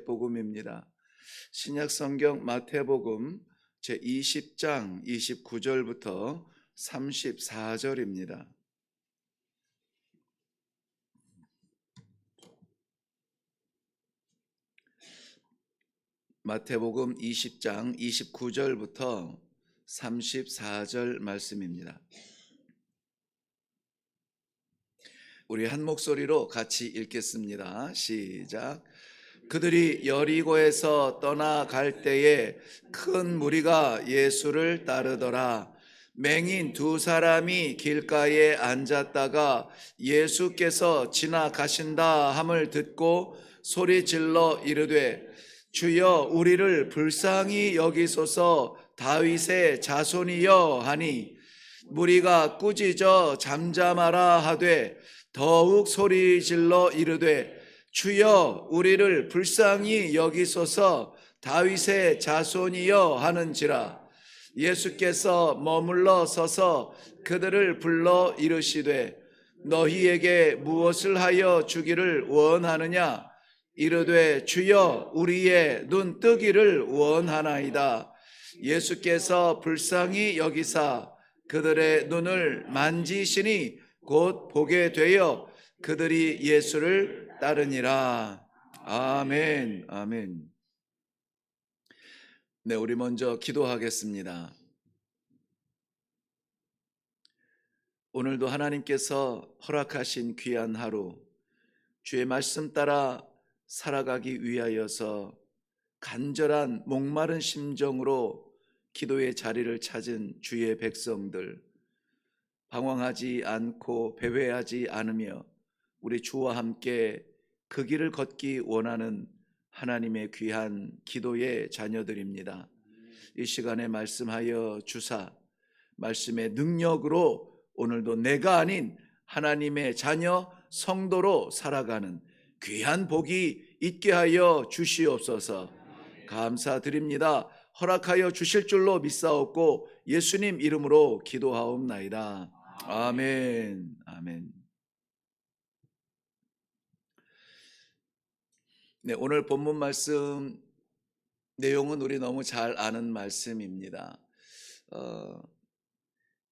복음입니다. 신약 성경 마태복음 제20장 29절부터 34절입니다. 마태복음 20장 29절부터 34절 말씀입니다. 우리 한 목소리로 같이 읽겠습니다. 시작. 그들이 여리고에서 떠나갈 때에 큰 무리가 예수를 따르더라. 맹인 두 사람이 길가에 앉았다가 예수께서 지나가신다 함을 듣고 소리질러 이르되 주여 우리를 불쌍히 여기소서 다윗의 자손이여 하니 무리가 꾸짖어 잠잠하라 하되 더욱 소리질러 이르되 주여 우리를 불쌍히 여기소서 다윗의 자손이여 하는지라. 예수께서 머물러 서서 그들을 불러 이르시되 너희에게 무엇을 하여 주기를 원하느냐. 이르되 주여 우리의 눈 뜨기를 원하나이다. 예수께서 불쌍히 여기사 그들의 눈을 만지시니 곧 보게 되어 그들이 예수를 따르니라. 아멘. 아멘. 네, 우리 먼저 기도하겠습니다. 오늘도 하나님께서 허락하신 귀한 하루, 주의 말씀 따라 살아가기 위하여서 간절한 목마른 심정으로 기도의 자리를 찾은 주의 백성들, 방황하지 않고 배회하지 않으며 우리 주와 함께 그 길을 걷기 원하는 하나님의 귀한 기도의 자녀들입니다. 이 시간에 말씀하여 주사 말씀의 능력으로 오늘도 내가 아닌 하나님의 자녀 성도로 살아가는 귀한 복이 있게 하여 주시옵소서. 감사드립니다. 허락하여 주실 줄로 믿사옵고 예수님 이름으로 기도하옵나이다. 아멘. 아멘. 네, 오늘 본문 말씀 내용은 우리 너무 잘 아는 말씀입니다.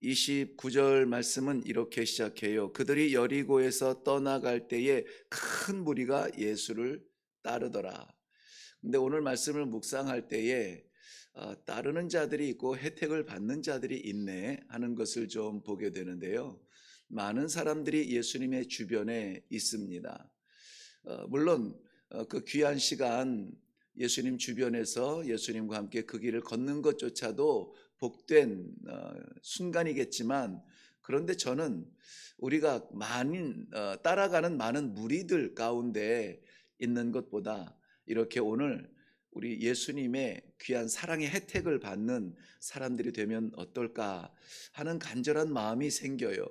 29절 말씀은 이렇게 시작해요. 그들이 여리고에서 떠나갈 때에 큰 무리가 예수를 따르더라. 근데 오늘 말씀을 묵상할 때에 따르는 자들이 있고 혜택을 받는 자들이 있네 하는 것을 좀 보게 되는데요. 많은 사람들이 예수님의 주변에 있습니다. 물론 그 귀한 시간 예수님 주변에서 예수님과 함께 그 길을 걷는 것조차도 복된 순간이겠지만, 그런데 저는 우리가 따라가는 많은 무리들 가운데 있는 것보다 이렇게 오늘 우리 예수님의 귀한 사랑의 혜택을 받는 사람들이 되면 어떨까 하는 간절한 마음이 생겨요.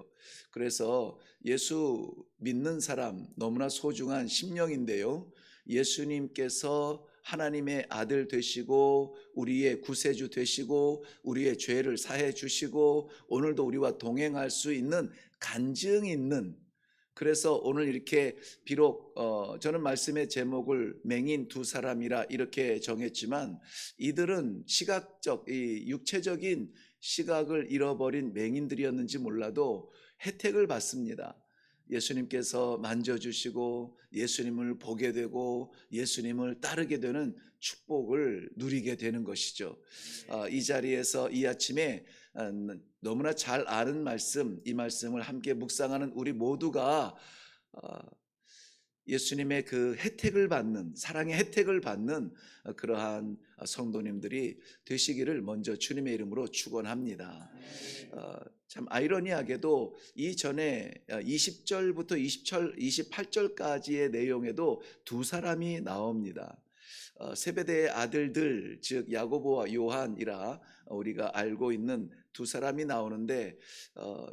그래서 예수 믿는 사람 너무나 소중한 심령인데요. 예수님께서 하나님의 아들 되시고 우리의 구세주 되시고 우리의 죄를 사해 주시고 오늘도 우리와 동행할 수 있는 간증이 있는, 그래서 오늘 이렇게 비록 저는 말씀의 제목을 맹인 두 사람이라 이렇게 정했지만 이들은 시각적, 육체적인 시각을 잃어버린 맹인들이었는지 몰라도 혜택을 받습니다. 예수님께서 만져주시고 예수님을 보게 되고 예수님을 따르게 되는 축복을 누리게 되는 것이죠. 이 자리에서 이 아침에 너무나 잘 아는 말씀, 이 말씀을 함께 묵상하는 우리 모두가 예수님의 그 혜택을 받는, 사랑의 혜택을 받는 그러한 성도님들이 되시기를 먼저 주님의 이름으로 축원합니다. 참 아이러니하게도 이전에 20절부터 28절까지의 내용에도 두 사람이 나옵니다. 세베대의 아들들, 즉 야고보와 요한이라 우리가 알고 있는 두 사람이 나오는데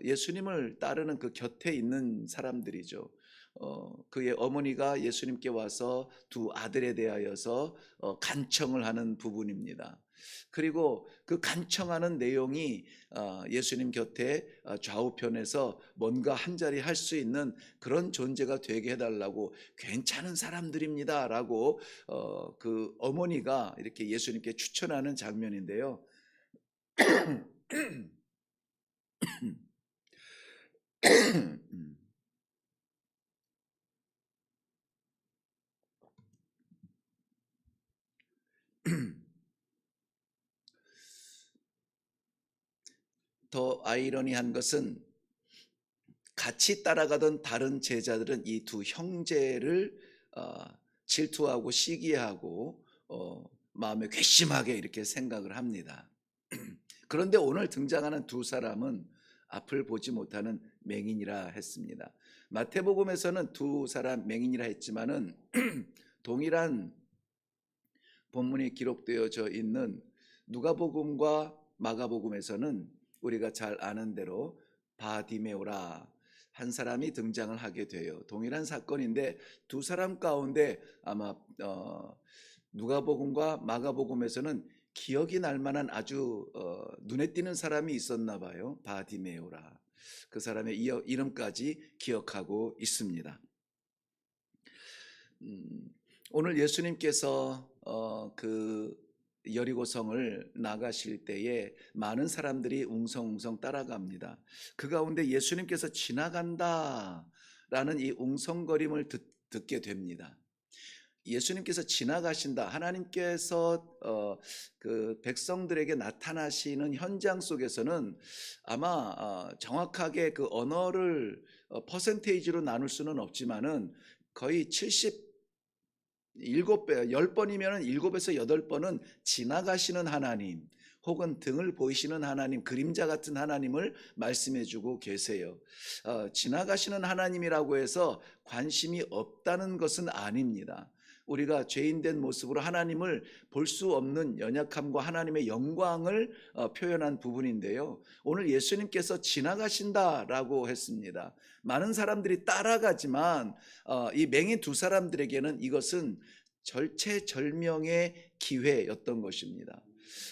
예수님을 따르는 그 곁에 있는 사람들이죠. 그의 어머니가 예수님께 와서 두 아들에 대하여서 간청을 하는 부분입니다. 그리고 그 간청하는 내용이 예수님 곁에 좌우편에서 뭔가 한 자리 할 수 있는 그런 존재가 되게 해달라고, 괜찮은 사람들입니다라고 그 어머니가 이렇게 예수님께 추천하는 장면인데요. 더 아이러니한 것은 같이 따라가던 다른 제자들은 이 두 형제를 어, 질투하고 시기하고 마음에 괘씸하게 이렇게 생각을 합니다. 그런데 오늘 등장하는 두 사람은 앞을 보지 못하는 맹인이라 했습니다. 마태복음에서는 두 사람 맹인이라 했지만은 동일한 본문이 기록되어져 있는 누가복음과 마가복음에서는 우리가 잘 아는 대로 바디메오라 한 사람이 등장을 하게 돼요. 동일한 사건인데 두 사람 가운데 아마 누가복음과 마가복음에서는 기억이 날 만한 아주 눈에 띄는 사람이 있었나 봐요. 바디메오라. 그 사람의 이름까지 기억하고 있습니다. 오늘 예수님께서 그 여리고성을 나가실 때에 많은 사람들이 웅성웅성 따라갑니다. 그 가운데 예수님께서 지나간다라는 이 웅성거림을 듣게 됩니다. 예수님께서 지나가신다, 하나님께서 그 백성들에게 나타나시는 현장 속에서는 아마 정확하게 그 언어를 퍼센테이지로 나눌 수는 없지만은 거의 7배, 10번이면 7에서 8번은 지나가시는 하나님, 혹은 등을 보이시는 하나님, 그림자 같은 하나님을 말씀해 주고 계세요. 지나가시는 하나님이라고 해서 관심이 없다는 것은 아닙니다. 우리가 죄인된 모습으로 하나님을 볼 수 없는 연약함과 하나님의 영광을 표현한 부분인데요. 오늘 예수님께서 지나가신다라고 했습니다. 많은 사람들이 따라가지만 이 맹인 두 사람들에게는 이것은 절체절명의 기회였던 것입니다.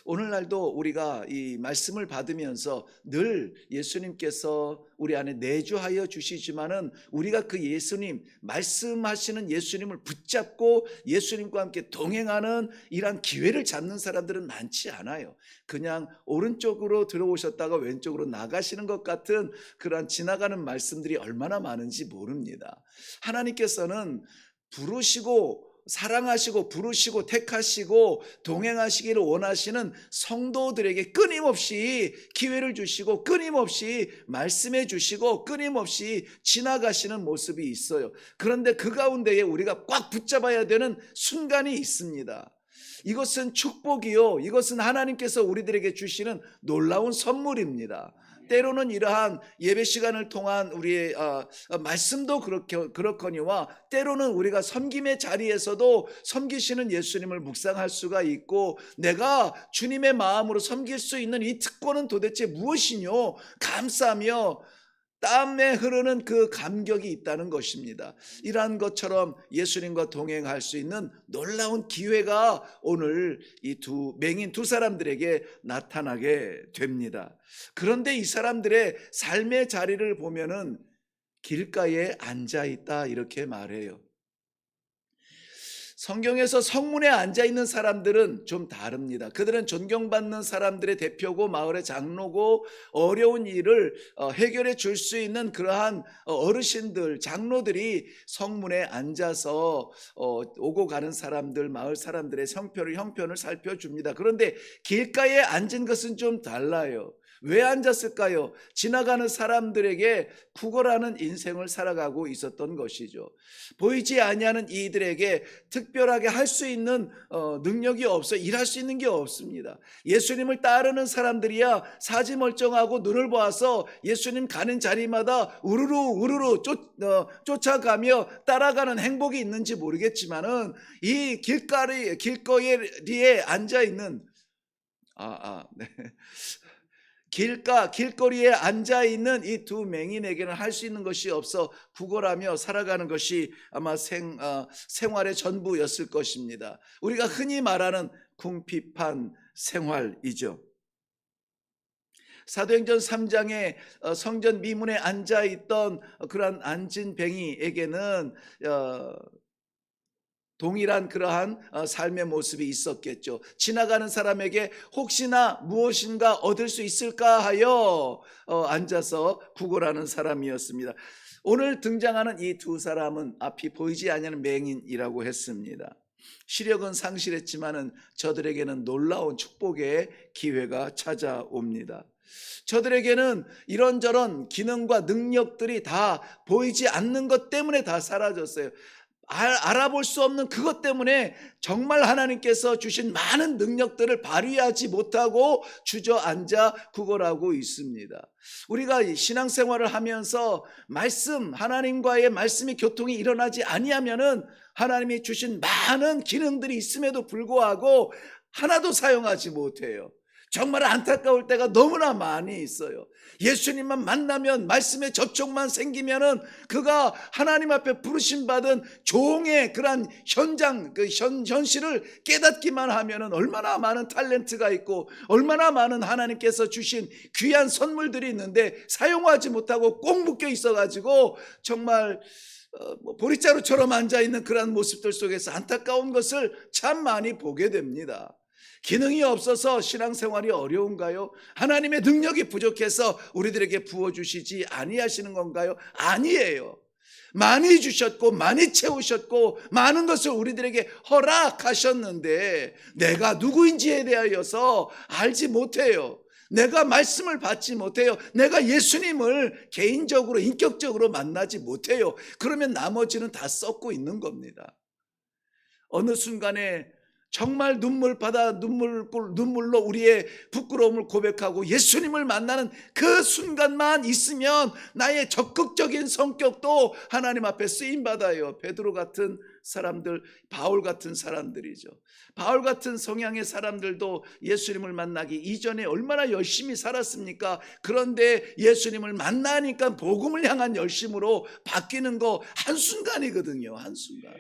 오늘날도 우리가 이 말씀을 받으면서 늘 예수님께서 우리 안에 내주하여 주시지만은 우리가 그 예수님, 말씀하시는 예수님을 붙잡고 예수님과 함께 동행하는 이러한 기회를 잡는 사람들은 많지 않아요. 그냥 오른쪽으로 들어오셨다가 왼쪽으로 나가시는 것 같은 그러한 지나가는 말씀들이 얼마나 많은지 모릅니다. 하나님께서는 부르시고 사랑하시고 부르시고 택하시고 동행하시기를 원하시는 성도들에게 끊임없이 기회를 주시고 끊임없이 말씀해 주시고 끊임없이 지나가시는 모습이 있어요. 그런데 그 가운데에 우리가 꽉 붙잡아야 되는 순간이 있습니다. 이것은 축복이요, 이것은 하나님께서 우리들에게 주시는 놀라운 선물입니다. 때로는 이러한 예배 시간을 통한 우리의 말씀도 그렇거니와 때로는 우리가 섬김의 자리에서도 섬기시는 예수님을 묵상할 수가 있고, 내가 주님의 마음으로 섬길 수 있는 이 특권은 도대체 무엇이뇨 감사하며 땀에 흐르는 그 감격이 있다는 것입니다. 이러한 것처럼 예수님과 동행할 수 있는 놀라운 기회가 오늘 이 맹인 두 사람들에게 나타나게 됩니다. 그런데 이 사람들의 삶의 자리를 보면은 길가에 앉아 있다 이렇게 말해요. 성경에서 성문에 앉아있는 사람들은 좀 다릅니다. 그들은 존경받는 사람들의 대표고 마을의 장로고 어려운 일을 해결해 줄 수 있는 그러한 어르신들, 장로들이 성문에 앉아서 오고 가는 사람들, 마을 사람들의 형편을 살펴줍니다. 그런데 길가에 앉은 것은 좀 달라요. 왜 앉았을까요? 지나가는 사람들에게 구걸하는 인생을 살아가고 있었던 것이죠. 보이지 아니하는 이들에게 특별하게 할 수 있는 능력이 없어, 일할 수 있는 게 없습니다. 예수님을 따르는 사람들이야 사지멀쩡하고 눈을 보아서 예수님 가는 자리마다 우르르 쫓아가며 따라가는 행복이 있는지 모르겠지만은 이 길거리에 앉아 있는 네. 길거리에 앉아 있는 이 두 맹인에게는 할 수 있는 것이 없어 구걸하며 살아가는 것이 아마 생활의 전부였을 것입니다. 우리가 흔히 말하는 궁핍한 생활이죠. 사도행전 3장에 성전 미문에 앉아 있던 그러한 안진뱅이에게는 동일한 그러한 삶의 모습이 있었겠죠. 지나가는 사람에게 혹시나 무엇인가 얻을 수 있을까 하여 앉아서 구걸하는 사람이었습니다. 오늘 등장하는 이 두 사람은 앞이 보이지 아니하는 맹인이라고 했습니다. 시력은 상실했지만은 저들에게는 놀라운 축복의 기회가 찾아옵니다. 저들에게는 이런저런 기능과 능력들이 다 보이지 않는 것 때문에 다 사라졌어요. 알아볼 수 없는 그것 때문에 정말 하나님께서 주신 많은 능력들을 발휘하지 못하고 주저앉아 구걸하고 있습니다. 우리가 신앙생활을 하면서 하나님과의 말씀의 교통이 일어나지 아니하면은 하나님이 주신 많은 기능들이 있음에도 불구하고 하나도 사용하지 못해요. 정말 안타까울 때가 너무나 많이 있어요. 예수님만 만나면, 말씀의 접촉만 생기면은 그가 하나님 앞에 부르심 받은 종의 그러한 현실을 깨닫기만 하면은 얼마나 많은 탤런트가 있고 얼마나 많은 하나님께서 주신 귀한 선물들이 있는데 사용하지 못하고 꼭 묶여 있어가지고 정말 보리자루처럼 앉아있는 그런 모습들 속에서 안타까운 것을 참 많이 보게 됩니다. 기능이 없어서 신앙생활이 어려운가요? 하나님의 능력이 부족해서 우리들에게 부어주시지 아니하시는 건가요? 아니에요. 많이 주셨고 많이 채우셨고 많은 것을 우리들에게 허락하셨는데 내가 누구인지에 대하여서 알지 못해요. 내가 말씀을 받지 못해요. 내가 예수님을 개인적으로 인격적으로 만나지 못해요. 그러면 나머지는 다 썩고 있는 겁니다. 어느 순간에 정말 눈물로 우리의 부끄러움을 고백하고 예수님을 만나는 그 순간만 있으면 나의 적극적인 성격도 하나님 앞에 쓰임받아요. 베드로 같은 사람들, 바울 같은 사람들이죠. 바울 같은 성향의 사람들도 예수님을 만나기 이전에 얼마나 열심히 살았습니까? 그런데 예수님을 만나니까 복음을 향한 열심으로 바뀌는 거 한순간이거든요. 한순간.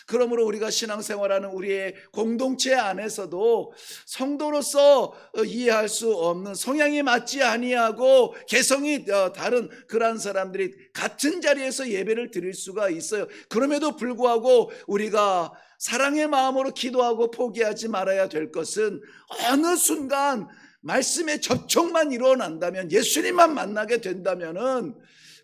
그러므로 우리가 신앙생활하는 우리의 공동체 안에서도 성도로서 이해할 수 없는, 성향이 맞지 아니하고 개성이 다른 그러한 사람들이 같은 자리에서 예배를 드릴 수가 있어요. 그럼에도 불구하고 우리가 사랑의 마음으로 기도하고 포기하지 말아야 될 것은 어느 순간 말씀의 접촉만 일어난다면, 예수님만 만나게 된다면은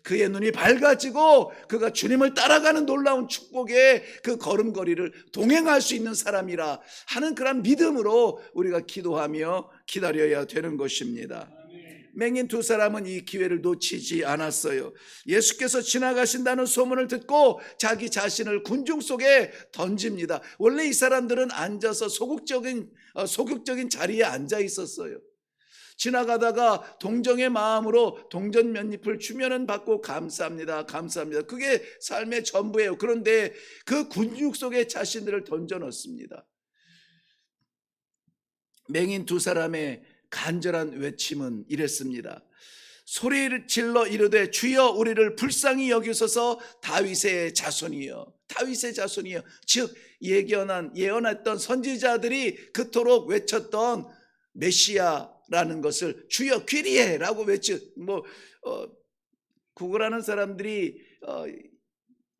그의 눈이 밝아지고 그가 주님을 따라가는 놀라운 축복의 그 걸음걸이를 동행할 수 있는 사람이라 하는 그런 믿음으로 우리가 기도하며 기다려야 되는 것입니다. 맹인 두 사람은 이 기회를 놓치지 않았어요. 예수께서 지나가신다는 소문을 듣고 자기 자신을 군중 속에 던집니다. 원래 이 사람들은 앉아서 소극적인 자리에 앉아 있었어요. 지나가다가 동정의 마음으로 동전 몇 잎을 주면은 받고 감사합니다. 감사합니다. 그게 삶의 전부예요. 그런데 그 군중 속에 자신들을 던져 넣습니다. 맹인 두 사람의 간절한 외침은 이랬습니다. 소리를 질러 이르되 주여 우리를 불쌍히 여기소서 다윗의 자손이여. 다윗의 자손이여. 즉 예언했던 선지자들이 그토록 외쳤던 메시아라는 것을 주여 귀리에라고 구걸하는 사람들이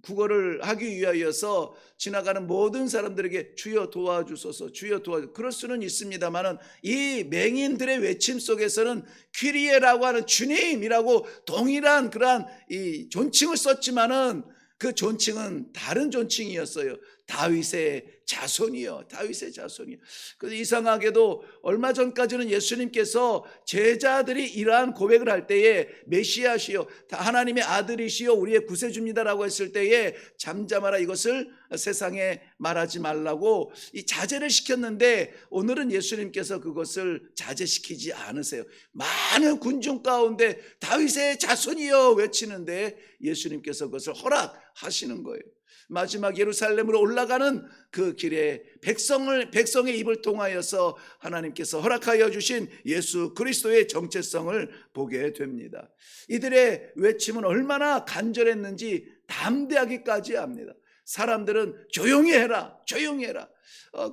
구걸을 하기 위하여서 지나가는 모든 사람들에게 주여 도와주소서, 주여 도와주소서. 그럴 수는 있습니다만은 이 맹인들의 외침 속에서는 퀴리에라고 하는 주님이라고 동일한 그러한 이 존칭을 썼지만은 그 존칭은 다른 존칭이었어요. 다윗의 자손이요. 다윗의 자손이요. 그런데 이상하게도 얼마 전까지는 예수님께서 제자들이 이러한 고백을 할 때에 메시아시요, 하나님의 아들이시요, 우리의 구세주입니다라고 했을 때에 잠잠하라, 이것을 세상에 말하지 말라고 이 자제를 시켰는데 오늘은 예수님께서 그것을 자제시키지 않으세요. 많은 군중 가운데 다윗의 자손이요 외치는데 예수님께서 그것을 허락하시는 거예요. 마지막 예루살렘으로 올라가는 그 길에 백성의 입을 통하여서 하나님께서 허락하여 주신 예수 그리스도의 정체성을 보게 됩니다. 이들의 외침은 얼마나 간절했는지 담대하기까지 합니다. 사람들은 조용히 해라, 조용히 해라.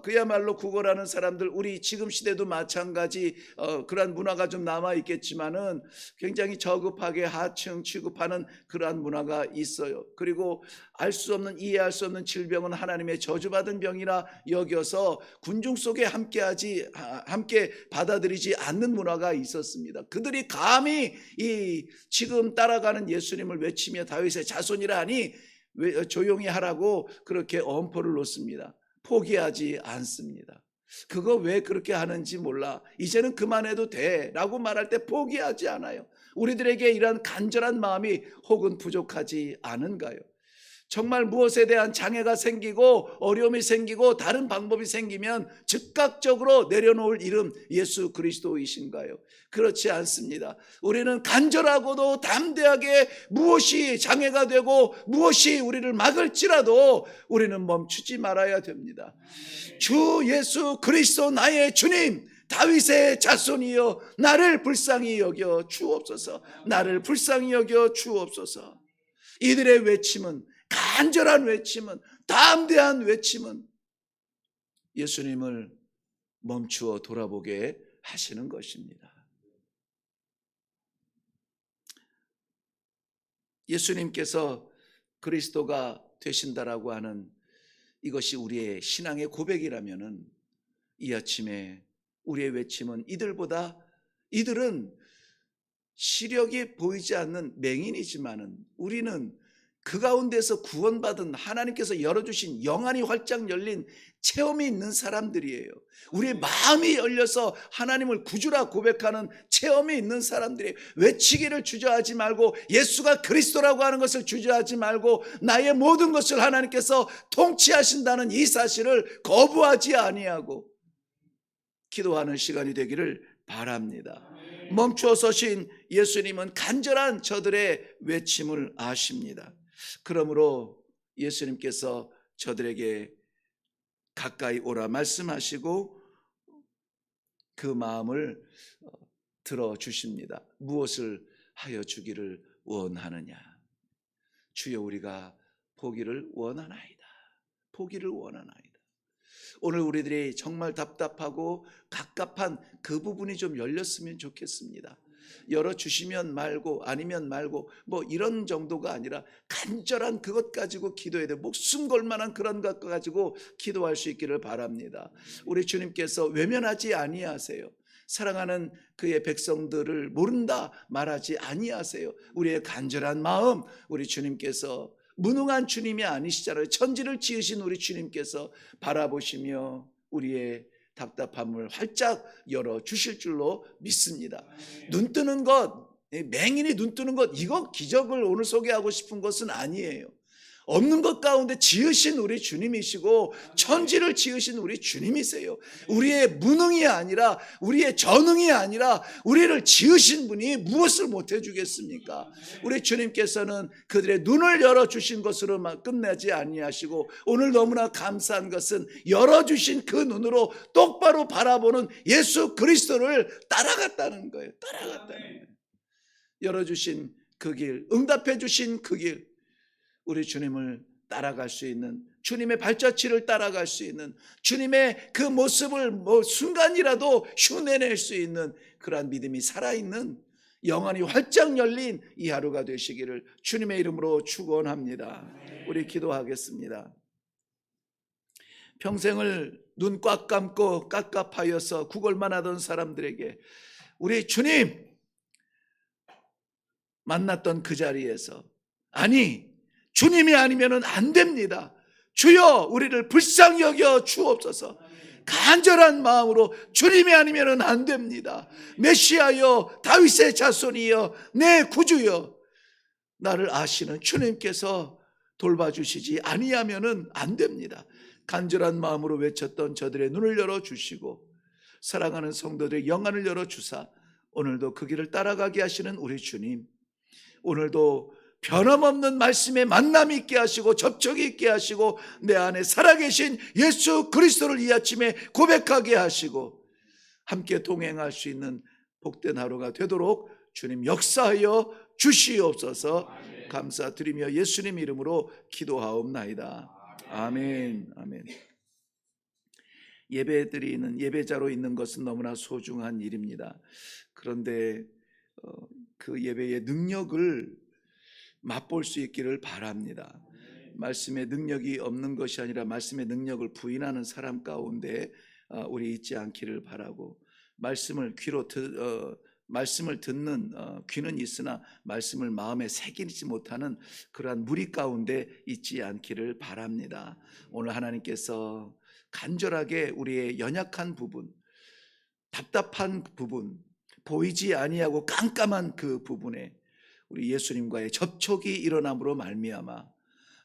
그야말로 구걸하는 사람들, 우리 지금 시대도 마찬가지 그러한 문화가 좀 남아 있겠지만은 굉장히 저급하게 하층 취급하는 그러한 문화가 있어요. 그리고 이해할 수 없는 질병은 하나님의 저주받은 병이라 여겨서 군중 속에 함께 받아들이지 않는 문화가 있었습니다. 그들이 감히 이 지금 따라가는 예수님을 외치며 다윗의 자손이라 하니 조용히 하라고 그렇게 엄포를 놓습니다. 포기하지 않습니다. 그거 왜 그렇게 하는지 몰라, 이제는 그만해도 돼 라고 말할 때 포기하지 않아요. 우리들에게 이런 간절한 마음이 혹은 부족하지 않은가요? 정말 무엇에 대한 장애가 생기고 어려움이 생기고 다른 방법이 생기면 즉각적으로 내려놓을 이름 예수 그리스도이신가요? 그렇지 않습니다. 우리는 간절하고도 담대하게 무엇이 장애가 되고 무엇이 우리를 막을지라도 우리는 멈추지 말아야 됩니다. 주 예수 그리스도 나의 주님, 다윗의 자손이여 나를 불쌍히 여겨 주옵소서. 나를 불쌍히 여겨 주옵소서. 이들의 외침은, 간절한 외침은, 담대한 외침은 예수님을 멈추어 돌아보게 하시는 것입니다. 예수님께서 그리스도가 되신다라고 하는 이것이 우리의 신앙의 고백이라면은 이 아침에 우리의 외침은 이들은 시력이 보이지 않는 맹인이지만은 우리는 그 가운데서 구원받은 하나님께서 열어주신 영안이 활짝 열린 체험이 있는 사람들이에요. 우리의 마음이 열려서 하나님을 구주라 고백하는 체험이 있는 사람들이에요. 외치기를 주저하지 말고, 예수가 그리스도라고 하는 것을 주저하지 말고, 나의 모든 것을 하나님께서 통치하신다는 이 사실을 거부하지 아니하고 기도하는 시간이 되기를 바랍니다. 멈추어 서신 예수님은 간절한 저들의 외침을 아십니다. 그러므로 예수님께서 저들에게 가까이 오라 말씀하시고 그 마음을 들어주십니다. 무엇을 하여 주기를 원하느냐? 주여 우리가 보기를 원하나이다. 보기를 원하나이다. 오늘 우리들이 정말 답답하고 갑갑한 그 부분이 좀 열렸으면 좋겠습니다. 열어주시면 말고 아니면 말고 뭐 이런 정도가 아니라 간절한 그것 가지고 기도해야 돼. 목숨 걸 만한 그런 것 가지고 기도할 수 있기를 바랍니다. 우리 주님께서 외면하지 아니하세요. 사랑하는 그의 백성들을 모른다 말하지 아니하세요. 우리의 간절한 마음, 우리 주님께서 무능한 주님이 아니시잖아요. 천지를 지으신 우리 주님께서 바라보시며 우리의 답답함을 활짝 열어주실 줄로 믿습니다. 눈 뜨는 것, 맹인이 눈 뜨는 것, 이거 기적을 오늘 소개하고 싶은 것은 아니에요. 없는 것 가운데 지으신 우리 주님이시고 천지를 지으신 우리 주님이세요. 우리의 무능이 아니라, 우리의 전능이 아니라 우리를 지으신 분이 무엇을 못해 주겠습니까? 우리 주님께서는 그들의 눈을 열어주신 것으로만 끝내지 아니하시고 오늘 너무나 감사한 것은 열어주신 그 눈으로 똑바로 바라보는 예수 그리스도를 따라갔다는 거예요. 따라갔다는 거예요. 열어주신 그 길, 응답해 주신 그 길, 우리 주님을 따라갈 수 있는, 주님의 발자취를 따라갈 수 있는, 주님의 그 모습을 순간이라도 흉내낼 수 있는 그러한 믿음이 살아있는, 영안이 활짝 열린 이 하루가 되시기를 주님의 이름으로 축원합니다. 우리 기도하겠습니다. 평생을 눈 꽉 감고 깝깝하여서 구걸만 하던 사람들에게 우리 주님 만났던 그 자리에서, 아니 주님이 아니면 안 됩니다. 주여 우리를 불쌍히 여겨 주옵소서. 간절한 마음으로 주님이 아니면 안 됩니다. 메시아여, 다윗의 자손이여, 내 구주여, 나를 아시는 주님께서 돌봐주시지 아니하면 안 됩니다. 간절한 마음으로 외쳤던 저들의 눈을 열어주시고 사랑하는 성도들의 영안을 열어주사 오늘도 그 길을 따라가게 하시는 우리 주님, 오늘도 변함없는 말씀에 만남이 있게 하시고 접촉이 있게 하시고 내 안에 살아계신 예수 그리스도를 이 아침에 고백하게 하시고 함께 동행할 수 있는 복된 하루가 되도록 주님 역사하여 주시옵소서. 감사드리며 예수님 이름으로 기도하옵나이다. 아멘. 아멘. 예배드리는 예배자로 있는 것은 너무나 소중한 일입니다. 그런데 그 예배의 능력을 맛볼 수 있기를 바랍니다. 말씀의 능력이 없는 것이 아니라 말씀의 능력을 부인하는 사람 가운데 우리 있지 않기를 바라고, 말씀을 듣는 귀는 있으나 말씀을 마음에 새기지 못하는 그러한 무리 가운데 있지 않기를 바랍니다. 오늘 하나님께서 간절하게 우리의 연약한 부분, 답답한 부분, 보이지 아니하고 깜깜한 그 부분에 우리 예수님과의 접촉이 일어남으로 말미암아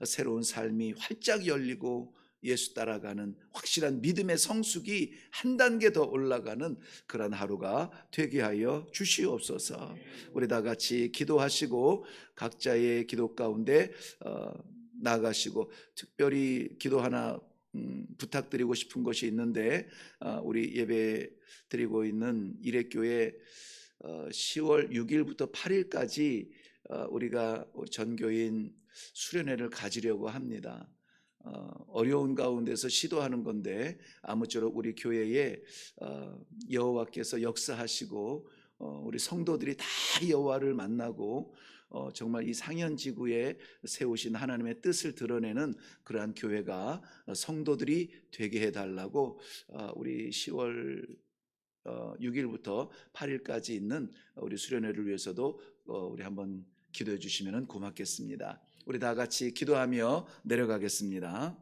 새로운 삶이 활짝 열리고 예수 따라가는 확실한 믿음의 성숙이 한 단계 더 올라가는 그런 하루가 되게 하여 주시옵소서. 우리 다 같이 기도하시고 각자의 기도 가운데 나아가시고, 특별히 기도 하나 부탁드리고 싶은 것이 있는데, 우리 예배 드리고 있는 일회교회 10월 6일부터 8일까지 우리가 전교인 수련회를 가지려고 합니다. 어려운 가운데서 시도하는 건데 아무쪼록 우리 교회에 여호와께서 역사하시고 우리 성도들이 다 여호와를 만나고 정말 이 상현지구에 세우신 하나님의 뜻을 드러내는 그러한 교회가 성도들이 되게 해달라고 우리 10월 6일부터 8일까지 있는 우리 수련회를 위해서도 우리 한번 기도해 주시면 고맙겠습니다. 우리 다 같이 기도하며 내려가겠습니다.